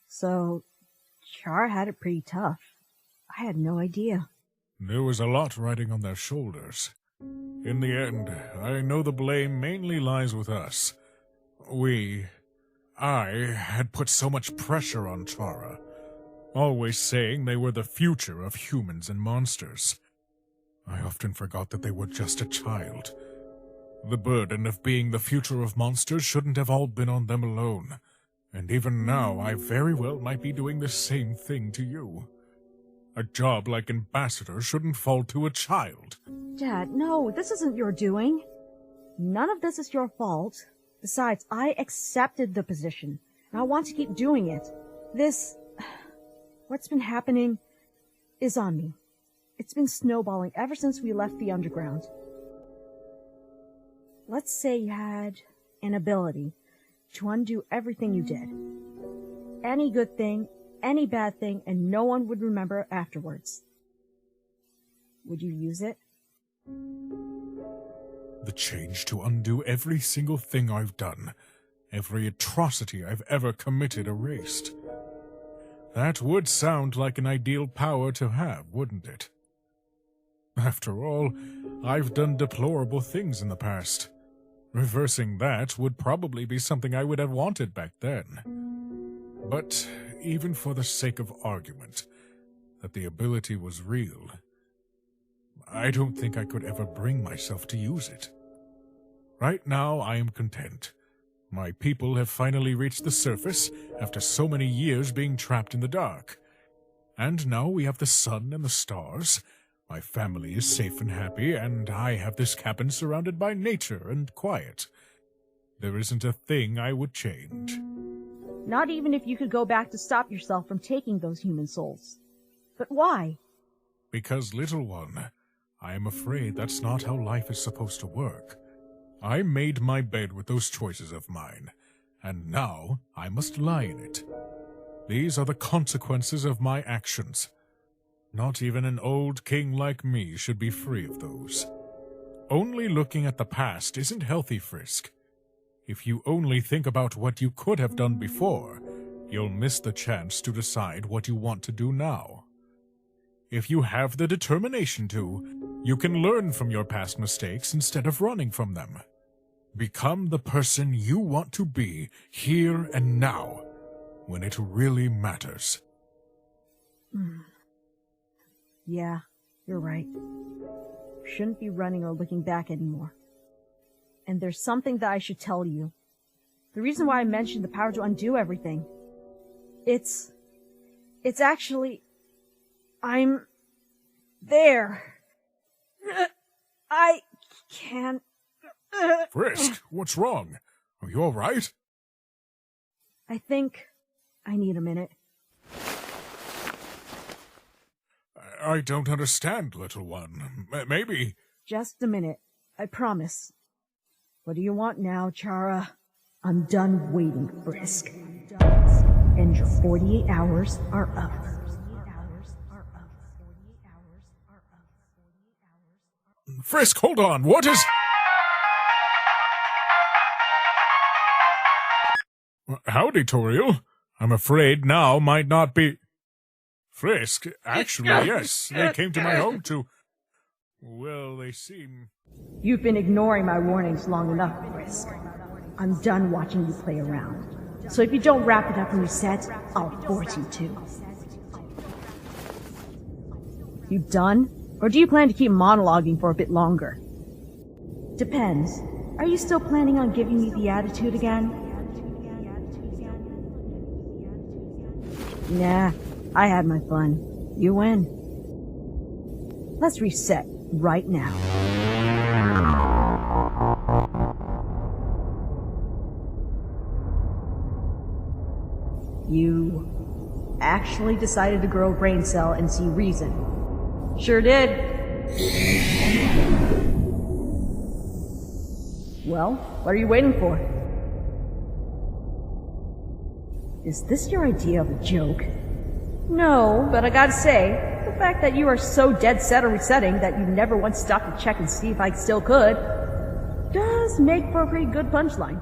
So, Char had it pretty tough. I had no idea. There was a lot riding on their shoulders. In the end, I know the blame mainly lies with us. I had put so much pressure on Chara, always saying they were the future of humans and monsters. I often forgot that they were just a child. The burden of being the future of monsters shouldn't have all been on them alone. And even now, I very well might be doing the same thing to you. A job like ambassador shouldn't fall to a child. Dad, no, this isn't your doing. None of this is your fault. Besides, I accepted the position, and I want to keep doing it. What's been happening is on me. It's been snowballing ever since we left the underground. Let's say you had an ability to undo everything you did. Any good thing, any bad thing, and no one would remember afterwards. Would you use it? The change to undo every single thing I've done, every atrocity I've ever committed erased. That would sound like an ideal power to have, wouldn't it? After all, I've done deplorable things in the past. Reversing that would probably be something I would have wanted back then. But even for the sake of argument, that the ability was real, I don't think I could ever bring myself to use it. Right now, I am content. My people have finally reached the surface after so many years being trapped in the dark. And now we have the sun and the stars. My family is safe and happy, and I have this cabin surrounded by nature and quiet. There isn't a thing I would change. Not even if you could go back to stop yourself from taking those human souls. But why? Because, little one, I am afraid that's not how life is supposed to work. I made my bed with those choices of mine, and now I must lie in it. These are the consequences of my actions. Not even an old king like me should be free of those. Only looking at the past isn't healthy, Frisk. If you only think about what you could have done before, you'll miss the chance to decide what you want to do now. If you have the determination to, you can learn from your past mistakes instead of running from them. Become the person you want to be here and now, when it really matters. Yeah, you're right. Shouldn't be running or looking back anymore. And there's something that I should tell you. The reason why I mentioned the power to undo everything. It's actually... I'm... there. I can't... Frisk, what's wrong? Are you all right? I think I need a minute. I don't understand, little one. Maybe... Just a minute. I promise. What do you want now, Chara? I'm done waiting, Frisk. And your 48 hours are up. Frisk, hold on. What is... Howdy, Toriel. I'm afraid now might not be... Frisk, actually, yes. They came to my home to... Well, they seem... You've been ignoring my warnings long enough, Frisk. I'm done watching you play around. So if you don't wrap it up and reset, I'll force you to. You done? Or do you plan to keep monologuing for a bit longer? Depends. Are you still planning on giving me the attitude again? Nah, I had my fun. You win. Let's reset right now. You actually decided to grow a brain cell and see reason. Sure did. Well, what are you waiting for? Is this your idea of a joke? No, but I gotta say, the fact that you are so dead set on resetting that you never once stopped to check and see if I still could, does make for a pretty good punchline.